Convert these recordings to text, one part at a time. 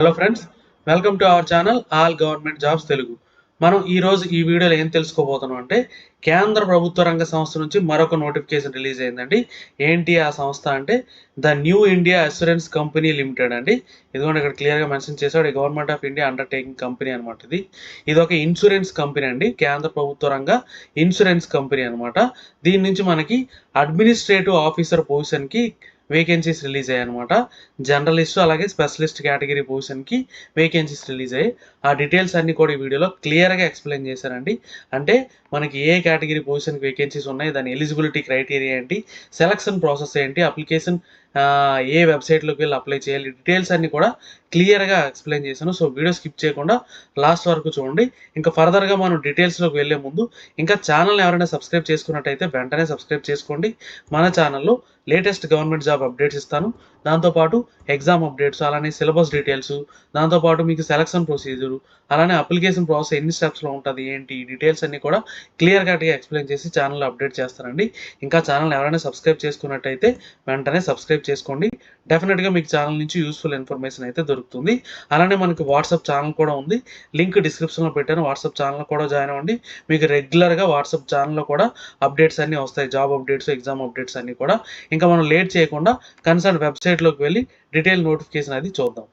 Hello friends, welcome to our channel all government jobs Telugu. మనం ఈరోజు ఈ వీడియోలో ఏం తెలుసుకోబోతున్నాం అంటే కేంద్ర ప్రభుత్వ రంగ సంస్థ నుంచి మరొక నోటిఫికేషన్ రిలీజ్ అయిందండి. ఏంటి ఆ సంస్థ అంటే the new India assurance company limited అండి. ఇదిగోండి ఇక్కడ క్లియర్గా మెన్షన్ చేశాడు, government of India undertaking company అనమాట. ఇది ఒక ఇన్సూరెన్స్ కంపెనీ అండి, కేంద్ర ప్రభుత్వ రంగ ఇన్సూరెన్స్ కంపెనీ అనమాట. దీని నుంచి మనకి అడ్మినిస్ట్రేటివ్ ఆఫీసర్ పొజిషన్కి వేకెన్సీస్ రిలీజ్ అయ్యాయి అనమాట. జర్నలిస్ట్ అలాగే స్పెషలిస్ట్ కేటగిరీ పొజిషన్కి వేకెన్సీస్ రిలీజ్ అయ్యాయి. ఆ డీటెయిల్స్ అన్ని కూడా ఈ వీడియోలో క్లియర్గా ఎక్స్ప్లెయిన్ చేశానండి. అంటే మనకి ఏ కేటగిరీ పొజిషన్కి వేకెన్సీస్ ఉన్నాయి, దాని ఎలిజిబిలిటీ క్రైటీరియా ఏంటి, సెలక్షన్ ప్రాసెస్ ఏంటి, అప్లికేషన్ ఏ వెబ్సైట్లోకి వెళ్ళి అప్లై చేయాలి, డీటెయిల్స్ అన్ని కూడా క్లియర్గా ఎక్స్ప్లెయిన్ చేశాను. సో వీడియో స్కిప్ చేయకుండా లాస్ట్ వరకు చూడండి. ఇంకా ఫర్దర్గా మనం డీటెయిల్స్లోకి వెళ్ళే ముందు ఇంకా ఛానల్ని ఎవరైనా సబ్స్క్రైబ్ చేసుకున్నట్టయితే వెంటనే సబ్స్క్రైబ్ చేసుకోండి. మన ఛానల్లో లేటెస్ట్ గవర్నమెంట్ జాబ్ అప్డేట్స్ ఇస్తాను, దాంతోపాటు ఎగ్జామ్ అప్డేట్స్, అలానే సిలబస్ డీటెయిల్స్, దాంతోపాటు మీకు సెలక్షన్ ప్రొసీజరు, అలానే అప్లికేషన్ ప్రాసెస్ ఎన్ని స్టెప్స్లో ఉంటుంది ఏంటి, ఈ డీటెయిల్స్ అన్ని కూడా క్లియర్ కట్గా ఎక్స్ప్లెయిన్ చేసి ఛానల్లో అప్డేట్ చేస్తానండి. ఇంకా ఛానల్ ఎవరైనా సబ్స్క్రైబ్ చేసుకున్నట్టయితే వెంటనే సబ్స్క్రైబ్ చేసుకోండి. డెఫినెట్గా మీకు ఛానల్ నుంచి యూస్ఫుల్ ఇన్ఫర్మేషన్ అయితే దొరుకుతుంది. అలానే మనకి వాట్సాప్ ఛానల్ కూడా ఉంది, లింక్ డిస్క్రిప్షన్లో పెట్టాను. వాట్సాప్ ఛానల్ కూడా జాయిన్ అవ్వండి. మీకు రెగ్యులర్గా వాట్సాప్ ఛానల్లో కూడా అప్డేట్స్ అన్నీ వస్తాయి, జాబ్ అప్డేట్స్, ఎగ్జామ్ అప్డేట్స్ అన్నీ కూడా. ఇంకా మనం లేట్ చేయకుండా కన్సర్న్ వెబ్సైట్లోకి వెళ్ళి డీటెయిల్ నోటిఫికేషన్ అది చూద్దాం.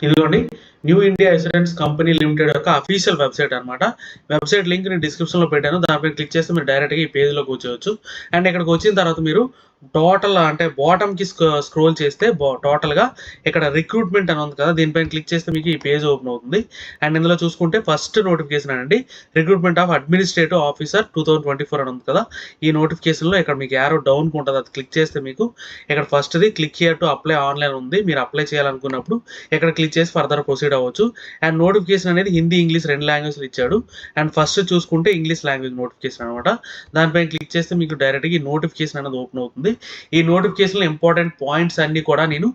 ఇదిగోండి new India assurance company limited యొక్క అఫీషియల్ వెబ్సైట్ అనమాట. వెబ్సైట్ లింక్ నేను డిస్క్రిప్షన్లో పెట్టాను, దానిపై క్లిక్ చేస్తే మీరు డైరెక్ట్గా ఈ పేజ్లోకి వచ్చేయచ్చు. అండ్ ఇక్కడికి వచ్చిన తర్వాత మీరు టోటల్ అంటే బాటమ్కి స్క్రోల్ చేస్తే టోటల్గా ఇక్కడ రిక్రూట్మెంట్ అని ఉంది కదా, దీనిపైన క్లిక్ చేస్తే మీకు ఈ పేజ్ ఓపెన్ అవుతుంది. అండ్ ఇందులో చూసుకుంటే ఫస్ట్ నోటిఫికేషన్ అండి, రిక్రూట్మెంట్ ఆఫ్ అడ్మినిస్ట్రేటివ్ ఆఫీసర్ 2024 అని ఉంది కదా. ఈ నోటిఫికేషన్లో ఇక్కడ మీకు యారో డౌన్కి ఉంటుంది, అది క్లిక్ చేస్తే మీకు ఇక్కడ ఫస్ట్ది click here to apply online ఉంది. మీరు అప్లై చేయాలనుకున్నప్పుడు ఇక్కడ క్లిక్ చేసి ఫర్దర్ ప్రొసీడ్ అవ్వచ్చు. అండ్ నోటిఫికేషన్ అనేది హిందీ, ఇంగ్లీష్ రెండు లాంగ్వేజ్లు ఇచ్చాడు. అండ్ ఫస్ట్ చూసుకుంటే ఇంగ్లీష్ లాంగ్వేజ్ నోటిఫికేషన్ అనమాట. దానిపైన క్లిక్ చేస్తే మీకు డైరెక్ట్గా ఈ నోటిఫికేషన్ అనేది ఓపెన్ అవుతుంది. ఈ నోటిఫికేషన్లో ఇంపార్టెంట్ పాయింట్స్ అన్ని కూడా నేను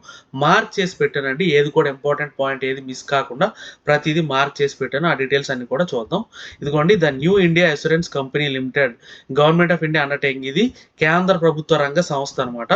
మార్క్ చేసి పెట్టానండి. ఏది కూడా ఇంపార్టెంట్ పాయింట్ ఏది మిస్ కాకుండా ప్రతిదీ మార్క్ చేసి పెట్టాను. ఆ డీటెయిల్స్ అన్ని కూడా చూద్దాం. ఇదిగోండి the new India assurance company limited, government of India undertaking. ఇది కేంద్ర ప్రభుత్వ రంగ సంస్థ అనమాట.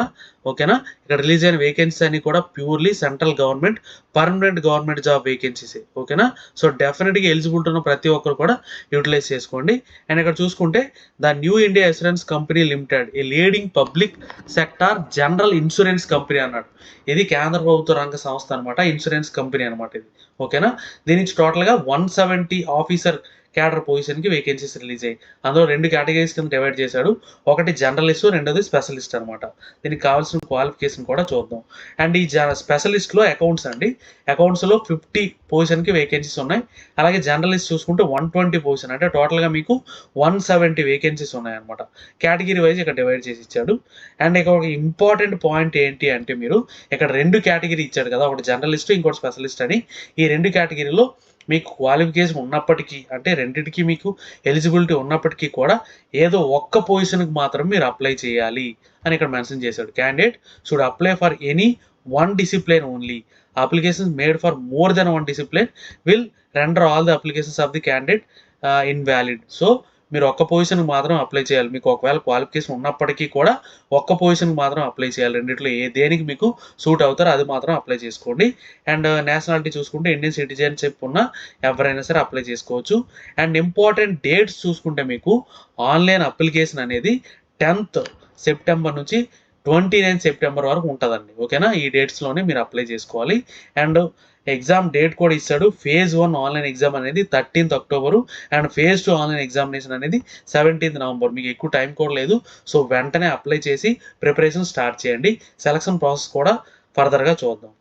ఓకేనా. ఇక్కడ రిలీజ్ అయిన వేకెన్సీ అన్ని కూడా purely central government permanent government job vacancies. ఓకేనా. సో డెఫినెట్గా ఎలిజిబిలిటీ ఉన్న ప్రతి ఒక్కరు కూడా యూటిలైజ్ చేసుకోండి. అండ్ ఇక్కడ చూసుకుంటే the new India assurance company limited A leading public sector general insurance company అన్నాడు. ఇది కేంద్ర ప్రభుత్వ రంగ సంస్థ అనమాట, ఇన్సూరెన్స్ కంపెనీ అనమాట ఇది. ఓకేనా. దీని నుంచి టోటల్గా 170 ఆఫీసర్ క్యాడర్ పొజిషన్కి వేకెన్సీస్ రిలీజ్ అయ్యాయి. అందులో రెండు కేటగిరీస్ కింద డివైడ్ చేశాడు, ఒకటి జనరలిస్ట్, రెండోది స్పెషలిస్ట్ అనమాట. దీనికి కావాల్సిన క్వాలిఫికేషన్ కూడా చూద్దాం. అండ్ ఈ స్పెషలిస్ట్లో అకౌంట్స్ అండి, అకౌంట్స్లో 50 పొజిషన్కి వేకెన్సీస్ ఉన్నాయి. అలాగే జర్నలిస్ట్ చూసుకుంటే 120 పొజిషన్, అంటే టోటల్గా మీకు 170 వేకెన్సీస్ ఉన్నాయి అనమాట. కేటగిరీ వైజ్ ఇక్కడ డివైడ్ చేసి ఇచ్చాడు. అండ్ ఇక్కడ ఒక ఇంపార్టెంట్ పాయింట్ ఏంటి అంటే మీరు ఇక్కడ రెండు కేటగిరీ ఇచ్చాడు కదా, ఒకటి జర్నలిస్ట్ ఇంకోటి స్పెషలిస్ట్ అని. ఈ రెండు కేటగిరీలో మీకు క్వాలిఫికేషన్ ఉన్నప్పటికీ, అంటే రెండింటికి మీకు ఎలిజిబిలిటీ ఉన్నప్పటికీ కూడా ఏదో ఒక్క పొజిషన్కి మాత్రం మీరు అప్లై చేయాలి అని ఇక్కడ మెన్షన్ చేశాడు. Candidate should apply for any one discipline only. Applications made for more than one discipline will render all the applications of the candidate invalid. So మీరు ఒక్క పొజిషన్కి మాత్రం అప్లై చేయాలి. మీకు ఒకవేళ క్వాలిఫికేషన్ ఉన్నప్పటికీ కూడా ఒక్క పొజిషన్కి మాత్రం అప్లై చేయాలి. రెండిట్లో దేనికి మీకు సూట్ అవుతారో అది మాత్రం అప్లై చేసుకోండి. అండ్ నేషనాలిటీ చూసుకుంటే ఇండియన్ సిటిజన్షిప్ ఉన్న ఎవరైనా సరే అప్లై చేసుకోవచ్చు. అండ్ ఇంపార్టెంట్ డేట్స్ చూసుకుంటే మీకు ఆన్లైన్ అప్లికేషన్ అనేది 10th సెప్టెంబర్ నుంచి 29 సెప్టెంబర్ వరకు ఉంటుందండి. ఓకేనా. ఈ డేట్స్లోనే మీరు అప్లై చేసుకోవాలి. అండ్ ఎగ్జామ్ డేట్ కూడా ఇస్తాడు. phase 1 ఆన్లైన్ ఎగ్జామ్ అనేది 13th October and phase 2 online examination అనేది 17th నవంబర్. మీకు ఎక్కువ టైం కూడా లేదు. సో వెంటనే అప్లై చేసి ప్రిపరేషన్ స్టార్ట్ చేయండి. సెలక్షన్ ప్రాసెస్ కూడా ఫర్దర్గా చూద్దాం.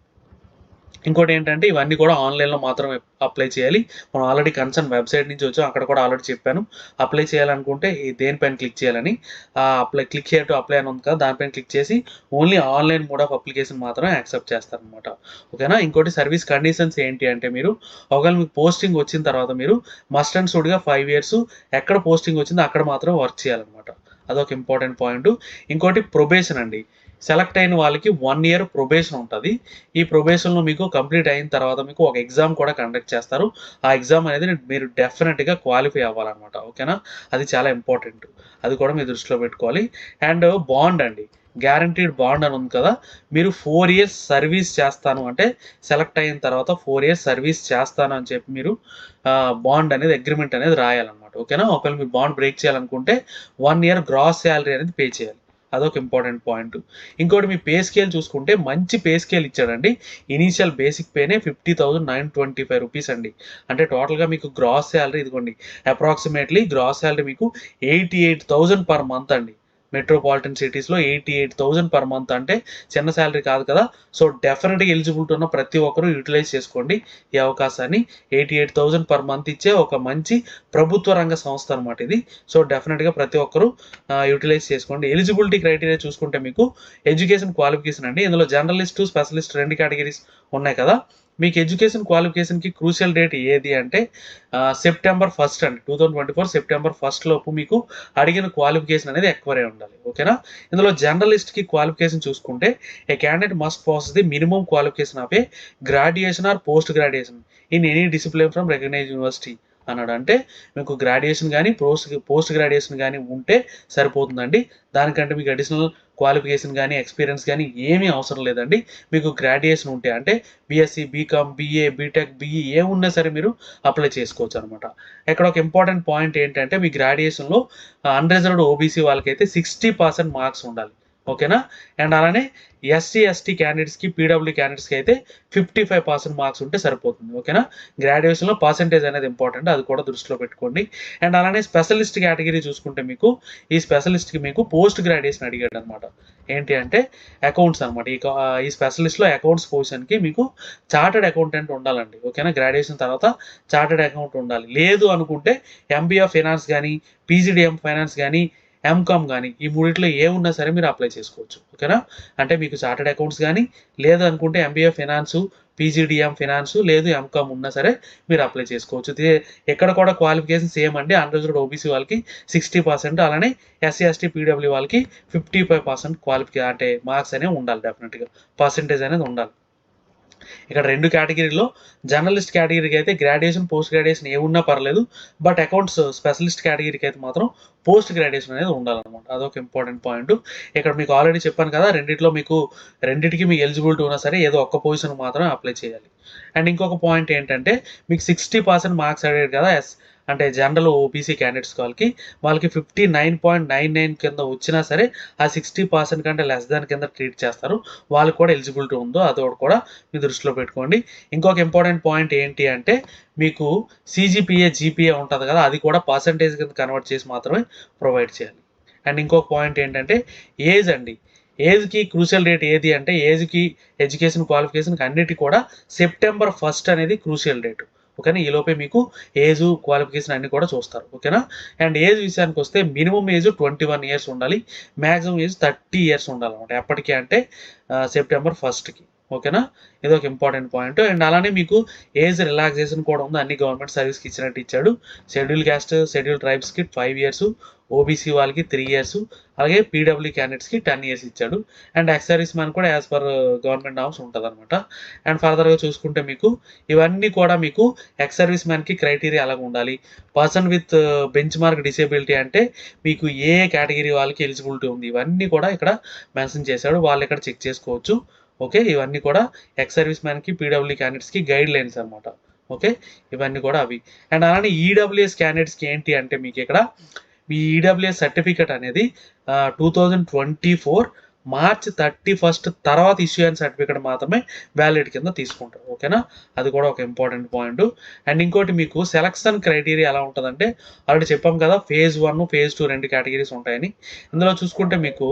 ఇంకోటి ఏంటంటే ఇవన్నీ కూడా ఆన్లైన్లో మాత్రమే అప్లై చేయాలి. మనం ఆల్రెడీ కన్సర్న్ వెబ్సైట్ నుంచి వచ్చాం, అక్కడ కూడా ఆల్రెడీ చెప్పాను. అప్లై చేయాలనుకుంటే దేనిపైన క్లిక్ చేయాలని, క్లిక్ హియర్ టు అప్లై అని ఉంది కదా, దానిపైన క్లిక్ చేసి only online mode of application మాత్రమే యాక్సెప్ట్ చేస్తారనమాట. ఓకేనా. ఇంకోటి సర్వీస్ కండిషన్స్ ఏంటి అంటే మీరు ఒకవేళ మీకు పోస్టింగ్ వచ్చిన తర్వాత మీరు మస్ట్ అండ్ షుడ్గా 5 years ఎక్కడ పోస్టింగ్ వచ్చిందో అక్కడ మాత్రం వర్క్ చేయాలన్నమాట. అదొక ఇంపార్టెంట్ పాయింట్. ఇంకోటి ప్రొబేషన్ అండి. సెలెక్ట్ అయిన వాళ్ళకి 1 year ప్రొబేషన్ ఉంటుంది. ఈ ప్రొబేషన్లో మీకు కంప్లీట్ అయిన తర్వాత మీకు ఒక ఎగ్జామ్ కూడా కండక్ట్ చేస్తారు. ఆ ఎగ్జామ్ అనేది మీరు డెఫినెట్గా క్వాలిఫై అవ్వాలన్నమాట. ఓకేనా. అది చాలా ఇంపార్టెంట్, అది కూడా మీరు దృష్టిలో పెట్టుకోవాలి. అండ్ బాండ్ అండి, గ్యారంటీడ్ బాండ్ అని ఉంది కదా, మీరు 4 ఇయర్స్ సర్వీస్ చేస్తాను అంటే సెలెక్ట్ అయిన తర్వాత 4 ఇయర్స్ సర్వీస్ చేస్తాను అని చెప్పి మీరు బాండ్ అనేది అగ్రిమెంట్ అనేది రాయాలన్నమాట. ఓకేనా. ఒకవేళ మీరు బాండ్ బ్రేక్ చేయాలనుకుంటే 1 ఇయర్ గ్రాస్ శాలరీ అనేది పే చేయాలి. అదొక ఇంపార్టెంట్ పాయింట్. ఇంకోటి మీ పే స్కేల్ చూసుకుంటే మంచి పే స్కేల్ ఇచ్చాడండి. ఇనీషియల్ బేసిక్ పేనే 50,925 రూపీస్ అండి. అంటే టోటల్గా మీకు గ్రాస్ శాలరీ ఇదిగోండి అప్రాక్సిమేట్లీ గ్రాస్ శాలరీ మీకు 88,000 పర్ మంత్ అండి. మెట్రోపాలిటన్ సిటీస్లో 88,000 పర్ మంత్ అంటే చిన్న శాలరీ కాదు కదా. సో డెఫినెట్గా ఎలిజిబిలిటీ ఉన్న ప్రతి ఒక్కరూ యూటిలైజ్ చేసుకోండి ఈ అవకాశాన్ని. 88,000 పర్ మంత్ ఇచ్చే ఒక మంచి ప్రభుత్వ రంగ సంస్థ అనమాట ఇది. సో డెఫినెట్గా ప్రతి ఒక్కరూ యూటిలైజ్ చేసుకోండి. ఎలిజిబిలిటీ క్రైటీరియా చూసుకుంటే మీకు ఎడ్యుకేషన్ క్వాలిఫికేషన్ అండి. ఇందులో జర్నలిస్ట్ స్పెషలిస్ట్ 2 కేటగిరీస్ ఉన్నాయి కదా. మీకు ఎడ్యుకేషన్ క్వాలిఫికేషన్కి క్రూషియల్ డేట్ ఏది అంటే సెప్టెంబర్ 1 అండి. 2024 సెప్టెంబర్ 1 లోపు మీకు అడిగిన క్వాలిఫికేషన్ అనేది ఎక్వైర్ అయి ఉండాలి. ఓకేనా. ఇందులో జర్నలిస్ట్కి క్వాలిఫికేషన్ చూసుకుంటే a candidate must pass the minimum qualification of a graduation or post graduation in any discipline from recognized university అన్నాడు. అంటే మీకు గ్రాడ్యుయేషన్ కానీ పోస్ట్ గ్రాడ్యుయేషన్ కానీ ఉంటే సరిపోతుందండి. దానికంటే మీకు అడిషనల్ క్వాలిఫికేషన్ కానీ ఎక్స్పీరియన్స్ కానీ ఏమీ అవసరం లేదండి. మీకు గ్రాడ్యుయేషన్ ఉంటే అంటే BSc, BCom, BA, BTech, BE ఏమున్నా సరే మీరు అప్లై చేసుకోవచ్చు అనమాట. ఇక్కడ ఒక ఇంపార్టెంట్ పాయింట్ ఏంటంటే మీ గ్రాడ్యుయేషన్లో అన్రిజర్వ్డ్ ఓబీసీ వాళ్ళకైతే 60% మార్క్స్ ఉండాలి. ఓకేనా. అండ్ అలానే ఎస్సీ ఎస్టీ క్యాండిడేట్స్కి పీడబ్ల్యూ క్యాండిడేట్స్కి అయితే 55% మార్క్స్ ఉంటే సరిపోతుంది. ఓకేనా. గ్రాడ్యుయేషన్లో పర్సెంటేజ్ అనేది ఇంపార్టెంట్, అది కూడా దృష్టిలో పెట్టుకోండి. అండ్ అలానే స్పెషలిస్ట్ కేటగిరీ చూసుకుంటే మీకు ఈ స్పెషలిస్ట్కి మీకు పోస్ట్ గ్రాడ్యుయేషన్ అడిగాడు అనమాట. ఏంటి అంటే అకౌంట్స్ అనమాట. ఈ స్పెషలిస్ట్లో అకౌంట్స్ పొజిషన్కి మీకు చార్టెడ్ అకౌంటెంట్ ఉండాలండి. ఓకేనా. గ్రాడ్యుయేషన్ తర్వాత చార్టెడ్ అకౌంట్ ఉండాలి. లేదు అనుకుంటే ఎంబీఏ ఫైనాన్స్ కానీ పీజీడిఎం ఫైనాన్స్ కానీ ఎంకామ్ కానీ ఈ మూడిట్లో ఏ ఉన్నా సరే మీరు అప్లై చేసుకోవచ్చు. ఓకేనా. అంటే మీకు చార్టెడ్ అకౌంట్స్ కానీ లేదు అనుకుంటే ఎంబీఏ ఫైనాన్సు, పీజీడిఎం ఫైనాన్సు లేదు ఎంకామ్ ఉన్నా సరే మీరు అప్లై చేసుకోవచ్చు. ఎక్కడ కూడా క్వాలిఫికేషన్ సేమ్ అండి. అన్రిజర్వ్డ్ ఓబీసీ వాళ్ళకి 60%, అలానే ఎస్సీ ఎస్టీ పీడబ్ల్యూ వాళ్ళకి 55% క్వాలిఫికేషన్ అంటే మార్క్స్ అనేవి ఉండాలి. డెఫినెట్గా పర్సెంటేజ్ అనేది ఉండాలి. ఇక్కడ 2 కేటగిరీలో జర్నలిస్ట్ కేటగిరీకి అయితే గ్రాడ్యుయేషన్ పోస్ట్ గ్రాడ్యుయేషన్ ఏమున్నా పర్లేదు. బట్ అకౌంట్స్ స్పెషలిస్ట్ కేటగిరీకి అయితే మాత్రం పోస్ట్ గ్రాడ్యుయేషన్ అనేది ఉండాలన్నమాట. అదొక ఇంపార్టెంట్ పాయింట్. ఇక్కడ మీకు ఆల్రెడీ చెప్పాను కదా, రెండింటికి మీకు ఎలిజిబిలిటీ ఉన్నా సరే ఏదో ఒక్క పొజిషన్ మాత్రమే అప్లై చేయాలి. అండ్ ఇంకొక పాయింట్ ఏంటంటే మీకు 60% మార్క్స్ అడిగారు కదా అంటే జనరల్ ఓబీసీ క్యాండిడేట్స్ వాళ్ళకి 59.99 కింద వచ్చినా సరే ఆ 60% కంటే లెస్ దాన్ కింద ట్రీట్ చేస్తారు. వాళ్ళకి కూడా ఎలిజిబిలిటీ ఉందో అదొకటి కూడా మీ దృష్టిలో పెట్టుకోండి. ఇంకొక ఇంపార్టెంట్ పాయింట్ ఏంటి అంటే మీకు సిజిపిఏ జీపీఏ ఉంటుంది కదా, అది కూడా పర్సంటేజ్ కింద కన్వర్ట్ చేసి మాత్రమే ప్రొవైడ్ చేయాలి. అండ్ ఇంకొక పాయింట్ ఏంటంటే ఏజ్ అండి. ఏజ్కి క్రూషియల్ డేట్ ఏది అంటే ఏజ్కి ఎడ్యుకేషన్ క్వాలిఫికేషన్కి అన్నిటికీ కూడా సెప్టెంబర్ 1 అనేది క్రూషియల్ డేట్. ఓకేనా. ఈలోపే మీకు ఏజ్ క్వాలిఫికేషన్ అన్ని కూడా చూస్తారు. ఓకేనా. అండ్ ఏజ్ విషయానికి వస్తే మినిమం ఏజ్ 21 ఇయర్స్ ఉండాలి, మ్యాక్సిమం ఏజ్ 30 ఇయర్స్ ఉండాలన్నమాట. ఎప్పటికీ అంటే సెప్టెంబర్ 1కి. ఓకేనా. ఇది ఒక ఇంపార్టెంట్ పాయింట్. అండ్ అలానే మీకు ఏజ్ రిలాక్సేషన్ కూడా ఉంది. అన్ని గవర్నమెంట్ సర్వీస్కి ఇచ్చినట్టు ఇచ్చాడు. షెడ్యూల్ క్యాస్ట్ షెడ్యూల్ ట్రైబ్స్కి 5 ఇయర్స్, ఓబీసీ వాళ్ళకి 3 ఇయర్స్, అలాగే పీడబ్ల్యూ క్యాండిడేట్స్కి 10 ఇయర్స్ ఇచ్చాడు. అండ్ ఎక్స్ సర్వీస్ మ్యాన్ కూడా యాజ్ పర్ గవర్నమెంట్ నామ్స్ ఉంటుంది అనమాట. అండ్ ఫర్దర్గా చూసుకుంటే మీకు ఇవన్నీ కూడా మీకు ఎక్స్ సర్వీస్ మ్యాన్కి క్రైటీరియా అలాగ ఉండాలి. Person with bench mark disability అంటే మీకు ఏ కేటగిరీ వాళ్ళకి ఎలిజిబిలిటీ ఉంది ఇవన్నీ కూడా ఇక్కడ మెన్షన్ చేశాడు. వాళ్ళు ఇక్కడ చెక్ చేసుకోవచ్చు. ఓకే. ఇవన్నీ కూడా ఎక్స్ సర్వీస్ మ్యాన్కి పీడబ్ల్యూ క్యాండిడేట్స్కి గైడ్ లైన్స్ అనమాట. ఓకే. ఇవన్నీ కూడా అవి. అండ్ అలానే ఈడబ్ల్యూఎస్ క్యాండిడేట్స్కి ఏంటి అంటే మీకు ఇక్కడ మీ ఈడబ్ల్యూఎస్ సర్టిఫికేట్ అనేది 2024 మార్చ్ 31 తర్వాత ఇష్యూ అయిన సర్టిఫికేట్ మాత్రమే వ్యాలిడ్ కింద తీసుకుంటారు. ఓకేనా. అది కూడా ఒక ఇంపార్టెంట్ పాయింట్. అండ్ ఇంకోటి మీకు సెలక్షన్ క్రైటీరియా ఎలా ఉంటుందంటే ఆల్రెడీ చెప్పాం కదా, phase 1 phase 2 2 కేటగిరీస్ ఉంటాయని. ఇందులో చూసుకుంటే మీకు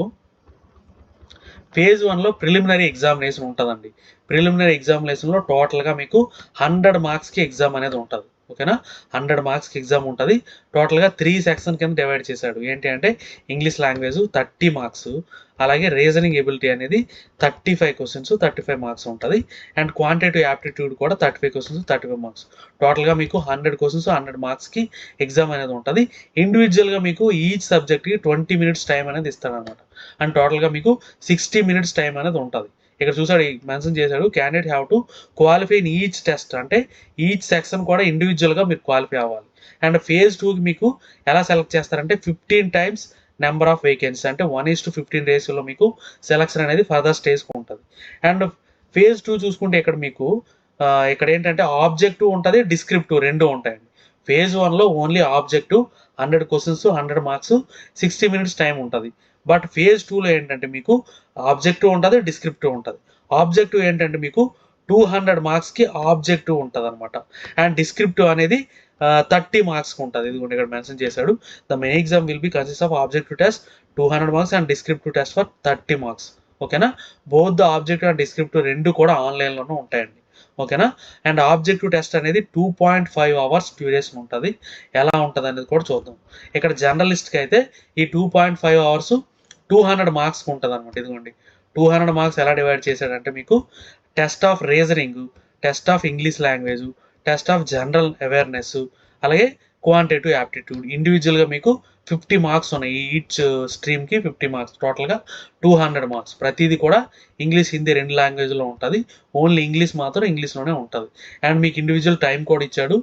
phase 1లో ప్రిలిమినరీ ఎగ్జామినేషన్ ఉంటుందండి. ప్రిలిమినరీ ఎగ్జామినేషన్లో టోటల్గా మీకు 100 మార్క్స్కి ఎగ్జామ్ అనేది ఉంటుంది. ఓకేనా. 100 మార్క్స్కి ఎగ్జామ్ ఉంటుంది. టోటల్గా 3 సెక్షన్ కింద డివైడ్ చేశాడు. ఏంటి అంటే ఇంగ్లీష్ లాంగ్వేజ్ 30 మార్క్స్, అలాగే రీజనింగ్ ఎబిలిటీ అనేది 35 క్వశ్చన్స్ 35 మార్క్స్ ఉంటుంది. అండ్ క్వాంటిటేటివ్ యాప్టిట్యూడ్ కూడా 35 క్వశ్చన్స్ 35 మార్క్స్. టోటల్గా మీకు 100 క్వశ్చన్స్ 100 మార్క్స్కి ఎగ్జామ్ అనేది ఉంటుంది. ఇండివిజువల్గా మీకు ఈచ్ సబ్జెక్ట్కి 20 మినిట్స్ టైం అనేది ఇస్తాడనమాట. అండ్ టోటల్గా మీకు 60 మినిట్స్ టైం అనేది ఉంటుంది. ఇక్కడ చూసాడు మెన్షన్ చేశాడు candidate have to qualify in each test అంటే ఈచ్ సెక్షన్ కూడా ఇండివిజువల్గా మీరు క్వాలిఫై అవ్వాలి. అండ్ phase 2కి మీకు ఎలా సెలెక్ట్ చేస్తారంటే 15 times నెంబర్ ఆఫ్ వేకెన్సీ అంటే 1:15 రేషియోలో మీకు సెలక్షన్ అనేది ఫర్దర్ స్టేజ్కి ఉంటుంది. అండ్ ఫేజ్ 2 చూసుకుంటే ఇక్కడ మీకు ఇక్కడ ఏంటంటే ఆబ్జెక్టివ్ ఉంటుంది, డిస్క్రిప్టివ్ రెండు ఉంటాయండి. ఫేజ్ 1లో only objective 100 questions 100 marks 60 minutes time ఉంటుంది. బట్ ఫేజ్ 2లో ఏంటంటే మీకు ఆబ్జెక్టివ్ ఉంటుంది, డిస్క్రిప్టివ్ ఉంటుంది. ఆబ్జెక్టివ్ ఏంటంటే మీకు 200 మార్క్స్కి ఆబ్జెక్టివ్ ఉంటుంది అనమాట. అండ్ డిస్క్రిప్టివ్ అనేది 30 మార్క్స్కి ఉంటుంది. ఇది ఇక్కడ మెన్షన్ చేశాడు. The main exam will be consist of objective test 200 marks and descriptive test for 30 marks. ఓకేనా. Both the objective and descriptive రెండు కూడా ఆన్లైన్లోనే ఉంటాయండి. ఓకేనా. అండ్ ఆబ్జెక్టివ్ టెస్ట్ అనేది 2.5 అవర్స్ డ్యూరేషన్ ఉంటుంది. ఎలా ఉంటుంది అనేది కూడా చూద్దాం. ఇక్కడ జర్నలిస్ట్కి అయితే ఈ 2.5 అవర్స్ 200 మార్క్స్కి ఉంటుంది అనమాట. ఇదిగోండి 200 మార్క్స్ ఎలా డివైడ్ చేశాడంటే మీకు test of reasoning, test of English language, test of general awareness, అలాగే క్వాంటిటేటివ్ యాప్టిట్యూడ్ ఇండివిజువల్గా మీకు 50 మార్క్స్ ఉన్నాయి. ఈచ్ స్ట్రీమ్కి 50 మార్క్స్, టోటల్గా 200 మార్క్స్. ప్రతిదీ కూడా ఇంగ్లీష్ హిందీ రెండు లాంగ్వేజ్లో ఉంటుంది. ఓన్లీ ఇంగ్లీష్ మాత్రం ఇంగ్లీష్లోనే ఉంటుంది. అండ్ మీకు ఇండివిజువల్ టైం కూడా ఇచ్చాడు.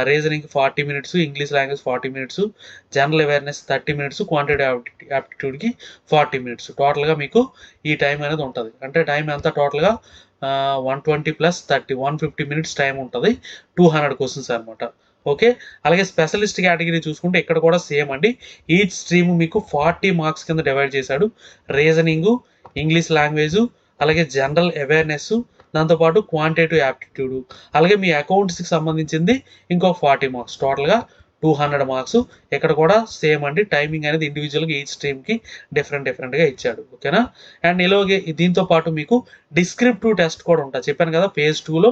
Reasoning 40 minutes, English language 40 minutes, general awareness 30 minutes, quantitative యాప్టిట్యూడ్కి 40 మినిట్స్. టోటల్గా మీకు ఈ టైం అనేది ఉంటుంది. అంటే టైం ఎంత టోటల్గా 120 + 30 150 మినిట్స్ టైం ఉంటుంది. 200 క్వశ్చన్స్ అనమాట. ఓకే. అలాగే స్పెషలిస్ట్ కేటగిరీ చూసుకుంటే ఇక్కడ కూడా సేమ్ అండి. ఈచ్ స్ట్రీమ్ మీకు 40 మార్క్స్ కింద డివైడ్ చేశాడు. రీజనింగు, ఇంగ్లీష్ లాంగ్వేజు, అలాగే జనరల్ అవేర్నెస్, దాంతోపాటు క్వాంటిటేటివ్ యాప్టిట్యూడ్, అలాగే మీ అకౌంట్స్కి సంబంధించింది ఇంకో 40 మార్క్స్, టోటల్గా 200 మార్క్స్. ఇక్కడ కూడా సేమ్ అండి. టైమింగ్ అనేది ఇండివిజువల్గా ఈచ్ స్ట్రీమ్కి డిఫరెంట్గా ఇచ్చాడు. ఓకేనా. అండ్ ఇలాగే దీంతో పాటు మీకు డిస్క్రిప్టివ్ టెస్ట్ కూడా ఉంటుంది. చెప్పాను కదా ఫేజ్ 2లో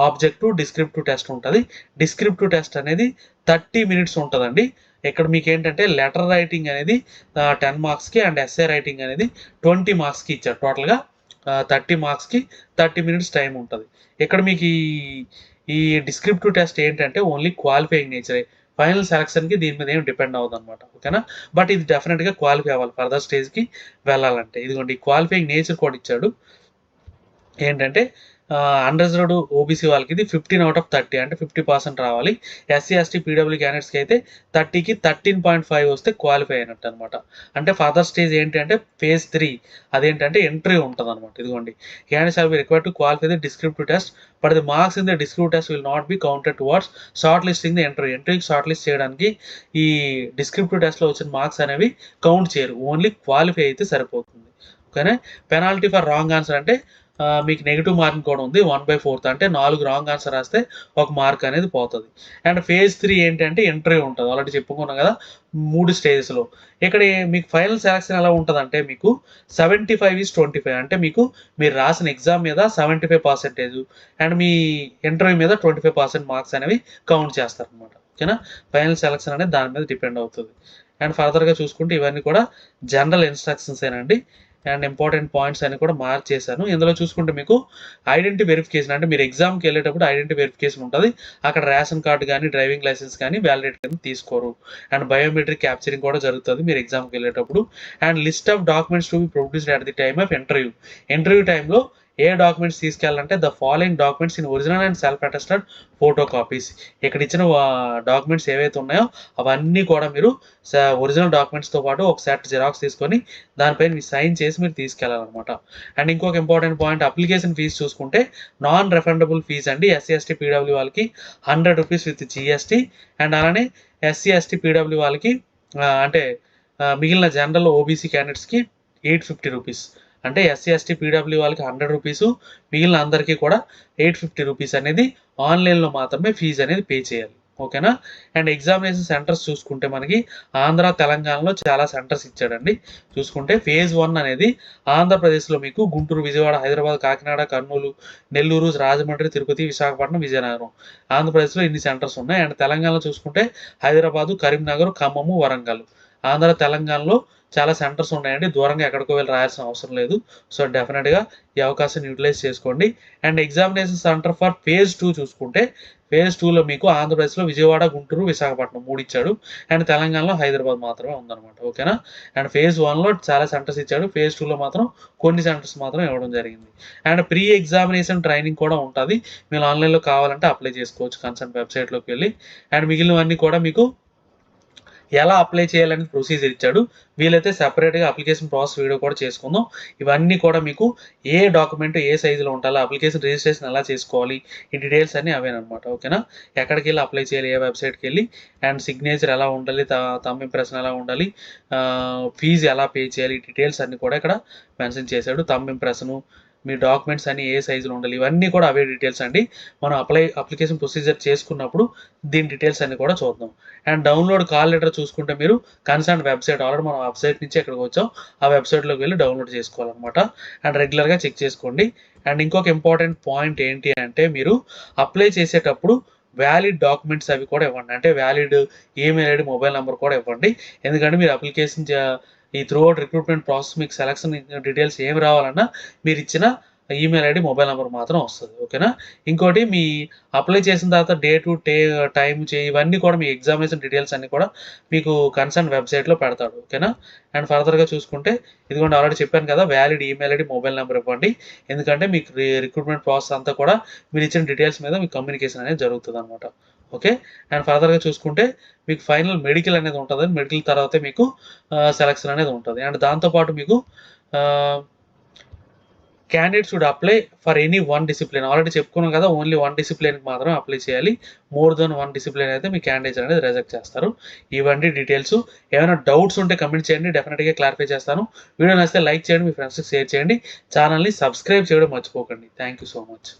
ఆబ్జెక్టివ్, డిస్క్రిప్టివ్ టెస్ట్ ఉంటుంది. డిస్క్రిప్టివ్ టెస్ట్ అనేది 30 మినిట్స్ ఉంటుందండి. ఇక్కడ మీకు ఏంటంటే లెటర్ రైటింగ్ అనేది 10 మార్క్స్కి అండ్ ఎస్ఏ రైటింగ్ అనేది 20 మార్క్స్కి ఇచ్చారు. టోటల్గా 30 మార్క్స్కి 30 మినిట్స్ టైం ఉంటుంది. ఇక్కడ మీకు ఈ డిస్క్రిప్టివ్ టెస్ట్ ఏంటంటే ఓన్లీ క్వాలిఫైయింగ్ నేచరే. ఫైనల్ సెలక్షన్కి దీని మీద ఏం డిపెండ్ అవ్వదు అనమాట. ఓకేనా. బట్ ఇది డెఫినెట్గా క్వాలిఫై అవ్వాలి ఫర్దర్ స్టేజ్కి వెళ్ళాలంటే. ఇదిగోండి క్వాలిఫైయింగ్ నేచర్ కూడా ఇచ్చాడు. ఏంటంటే అన్రిజర్వ్డ్ ఓబీసీ వాళ్ళకి ఇది 15/30 అంటే 50% రావాలి. ఎస్సీ ఎస్టీ పీడబ్ల్యూ క్యాండిడేట్స్కి అయితే 30కి 13.5 వస్తే క్వాలిఫై అయినట్టు అనమాట. అంటే ఫర్దర్ స్టేజ్ ఏంటి అంటే ఫేజ్ 3 అదేంటంటే ఎంట్రీ ఉంటుంది అనమాట. ఇదిగోండి candidates are be required to qualify the descriptive test but the marks in the descriptive test will not be counted towards shortlisting the ఎంట్రీకి షార్ట్ లిస్ట్ చేయడానికి ఈ డిస్క్రిప్టివ్ టెస్ట్లో వచ్చిన మార్క్స్ అనేవి కౌంట్ చేయరు. ఓన్లీ క్వాలిఫై అయితే సరిపోతుంది. ఓకేనా. పెనాల్టీ ఫర్ రాంగ్ ఆన్సర్ అంటే మీకు నెగిటివ్ మార్కింగ్ కూడా ఉంది. 1/4 అంటే 4 రాంగ్ ఆన్సర్ రాస్తే 1 మార్క్ అనేది పోతుంది. అండ్ ఫేజ్ 3 ఏంటంటే ఇంటర్వ్యూ ఉంటుంది. ఆల్రెడీ చెప్పుకున్నాం కదా 3 స్టేజెస్లో. ఇక్కడ మీకు ఫైనల్ సెలక్షన్ ఎలా ఉంటుంది అంటే మీకు 75:25 అంటే మీకు మీరు రాసిన ఎగ్జామ్ మీద 75% అండ్ మీ ఇంటర్వ్యూ మీద 25% మార్క్స్ అనేవి కౌంట్ చేస్తారు అనమాట. ఓకేనా. ఫైనల్ సెలక్షన్ అనేది దాని మీద డిపెండ్ అవుతుంది. అండ్ ఫర్దర్గా చూసుకుంటే ఇవన్నీ కూడా జనరల్ ఇన్స్ట్రక్షన్స్ ఏనండి. అండ్ ఇంపార్టెంట్ పాయింట్స్ అని కూడా మార్క్ చేశాను. ఇందులో చూసుకుంటే మీకు ఐడెంటిటీ వెరిఫికేషన్ అంటే మీరు ఎగ్జామ్కి వెళ్ళేటప్పుడు ఐడెంటిటీ వెరిఫికేషన్ ఉంటుంది. అక్కడ రేషన్ కార్డు కానీ డ్రైవింగ్ లైసెన్స్ కానీ వ్యాలిడేట్ కింద తీసుకోరు. అండ్ బయోమెట్రిక్ క్యాప్చరింగ్ కూడా జరుగుతుంది మీరు ఎగ్జామ్కి వెళ్ళేటప్పుడు. And list of documents to be produced at the time of interview టైంలో ఏ డాక్యుమెంట్స్ తీసుకెళ్ళాలంటే the following documents in original and self attested photo copies. ఇక్కడ ఇచ్చిన డాక్యుమెంట్స్ ఏవైతే ఉన్నాయో అవన్నీ కూడా మీరు ఒరిజినల్ డాక్యుమెంట్స్తో పాటు ఒక సెట్ జిరాక్స్ తీసుకొని దానిపైన మీరు సైన్ చేసి మీరు తీసుకెళ్ళాలన్నమాట. అండ్ ఇంకొక ఇంపార్టెంట్ పాయింట్ అప్లికేషన్ ఫీజు చూసుకుంటే నాన్ రిఫండబుల్ ఫీజు అండి. ఎస్సీ ఎస్టీ పీడబ్ల్యూ వాళ్ళకి 100 రూపీస్ విత్ జిఎస్టీ అండ్ అలానే ఎస్సీ ఎస్టీ పీడబ్ల్యూ వాళ్ళకి అంటే మిగిలిన జనరల్ ఓబీసీ క్యాండిడేట్స్కి 850 రూపీస్. అంటే ఎస్సీ ఎస్టీ పీడబ్ల్యూ వాళ్ళకి 100 రూపీసు, మిగిలిన అందరికీ కూడా 850 రూపీస్ అనేది ఆన్లైన్లో మాత్రమే ఫీజు అనేది పే చేయాలి. ఓకేనా. అండ్ ఎగ్జామినేషన్ సెంటర్స్ చూసుకుంటే మనకి ఆంధ్ర తెలంగాణలో చాలా సెంటర్స్ ఇచ్చాడండి. చూసుకుంటే ఫేజ్ 1 అనేది ఆంధ్రప్రదేశ్లో మీకు గుంటూరు, విజయవాడ, హైదరాబాద్, కాకినాడ, కర్నూలు, నెల్లూరు, రాజమండ్రి, తిరుపతి, విశాఖపట్నం, విజయనగరం. ఆంధ్రప్రదేశ్లో ఇన్ని సెంటర్స్ ఉన్నాయి. అండ్ తెలంగాణలో చూసుకుంటే హైదరాబాదు, కరీంనగర్, ఖమ్మము, వరంగల్. తెలంగాణలో చాలా సెంటర్స్ ఉన్నాయండి. దూరంగా ఎక్కడికో వెళ్ళి రాయాల్సిన అవసరం లేదు. సో డెఫినెట్గా ఈ అవకాశాన్ని యూటిలైజ్ చేసుకోండి. And examination centre for phase 2 చూసుకుంటే ఫేజ్ 2లో మీకు ఆంధ్రప్రదేశ్లో విజయవాడ, గుంటూరు, విశాఖపట్నం 3 ఇచ్చాడు. అండ్ తెలంగాణలో హైదరాబాద్ మాత్రమే ఉందన్నమాట. ఓకేనా. అండ్ ఫేజ్ 1లో చాలా సెంటర్స్ ఇచ్చాడు. ఫేజ్ 2లో మాత్రం కొన్ని సెంటర్స్ మాత్రం ఇవ్వడం జరిగింది. అండ్ ప్రీ ఎగ్జామినేషన్ ట్రైనింగ్ కూడా ఉంటుంది. మీరు ఆన్లైన్లో కావాలంటే అప్లై చేసుకోవచ్చు కన్సర్న్ వెబ్సైట్లోకి వెళ్ళి. అండ్ మిగిలినవన్నీ కూడా మీకు ఎలా అప్లై చేయాలని ప్రొసీజర్ ఇచ్చాడు. వీలైతే సెపరేట్‌గా అప్లికేషన్ ప్రాసెస్ వీడియో కూడా చేసుకుందాం. ఇవన్నీ కూడా మీకు ఏ డాక్యుమెంట్ ఏ సైజులో ఉండాలి, అప్లికేషన్ రిజిస్ట్రేషన్ ఎలా చేసుకోవాలి, ఈ డీటెయిల్స్ అన్నీ అవేననమాట. ఓకేనా? ఎక్కడికెళ్ళి అప్లై చేయాలి, ఏ వెబ్‌సైట్‌కెళ్ళి, అండ్ సిగ్నేచర్ ఎలా ఉండాలి, థంబ్ ఇంప్రెషన్ ఎలా ఉండాలి, ఫీజు ఎలా పే చేయాలి, ఈ డీటెయిల్స్ అన్నీ కూడా ఇక్కడ మెన్షన్ చేశాడు. థంబ్ ఇంప్రెషను, మీ డాక్యుమెంట్స్ అన్నీ ఏ సైజులో ఉండాలి, ఇవన్నీ కూడా అవే డీటెయిల్స్ అండి. మనం అప్లికేషన్ ప్రొసీజర్ చేసుకున్నప్పుడు దీని డీటెయిల్స్ అన్నీ కూడా చూద్దాం. అండ్ డౌన్లోడ్ కాల్ లెటర్ చూసుకుంటే మీరు కన్సర్న్ వెబ్సైట్, ఆల్రెడీ మనం వెబ్సైట్ నుంచి ఎక్కడికి వచ్చాం ఆ వెబ్సైట్లోకి వెళ్ళి డౌన్లోడ్ చేసుకోవాలన్నమాట. అండ్ రెగ్యులర్గా చెక్ చేసుకోండి. అండ్ ఇంకొక ఇంపార్టెంట్ పాయింట్ ఏంటి అంటే, మీరు అప్లై చేసేటప్పుడు వ్యాలిడ్ డాక్యుమెంట్స్ అవి కూడా ఇవ్వండి. అంటే valid email ID, mobile number కూడా ఇవ్వండి. ఎందుకంటే మీరు అప్లికేషన్ ఈ త్రూ అవుట్ రిక్రూట్మెంట్ ప్రాసెస్ మీకు సెలక్షన్ డీటెయిల్స్ ఏమి రావాలన్నా మీరు ఇచ్చిన ఈమెయిల్ ఐడి, మొబైల్ నెంబర్ మాత్రం వస్తుంది. ఓకేనా? ఇంకోటి, మీ అప్లై చేసిన తర్వాత డే టు టైం ఇవన్నీ కూడా మీ ఎగ్జామినేషన్ డీటెయిల్స్ అన్నీ కూడా మీకు కన్సర్న్ వెబ్సైట్లో పెడతాడు. ఓకేనా? అండ్ ఫర్దర్గా చూసుకుంటే, ఇదిగోండి ఆల్రెడీ చెప్పాను కదా, valid email ID, mobile number ఇవ్వండి. ఎందుకంటే మీకు రిక్రూట్మెంట్ ప్రాసెస్ అంతా కూడా మీరు ఇచ్చిన డీటెయిల్స్ మీద మీకు కమ్యూనికేషన్ అనేది జరుగుతుంది అనమాట. ఓకే? అండ్ ఫర్దర్గా చూసుకుంటే మీకు ఫైనల్ మెడికల్ అనేది ఉంటుంది. మెడికల్ తర్వాతే మీకు సెలక్షన్ అనేది ఉంటుంది. అండ్ దాంతోపాటు మీకు candidate should apply for any one discipline. Already చెప్పుకున్నాం కదా, ఓన్లీ వన్ డిసిప్లిన్కి మాత్రమే అప్లై చేయాలి. మోర్ దెన్ వన్ డిసిప్లిన్ అయితే మీ క్యాండిడేట్స్ అనేది రిజెక్ట్ చేస్తారు. ఇవన్నీ డీటెయిల్స్. ఏమైనా డౌట్స్ ఉంటే కమెంట్ చేయండి, డెఫినెట్గా క్లారిఫై చేస్తాను. వీడియో నచ్చితే లైక్ చేయండి, మీ ఫ్రెండ్స్కి షేర్ చేయండి. ఛానల్ని సబ్స్క్రైబ్ చేయడం మర్చిపోకండి. Thank you so much.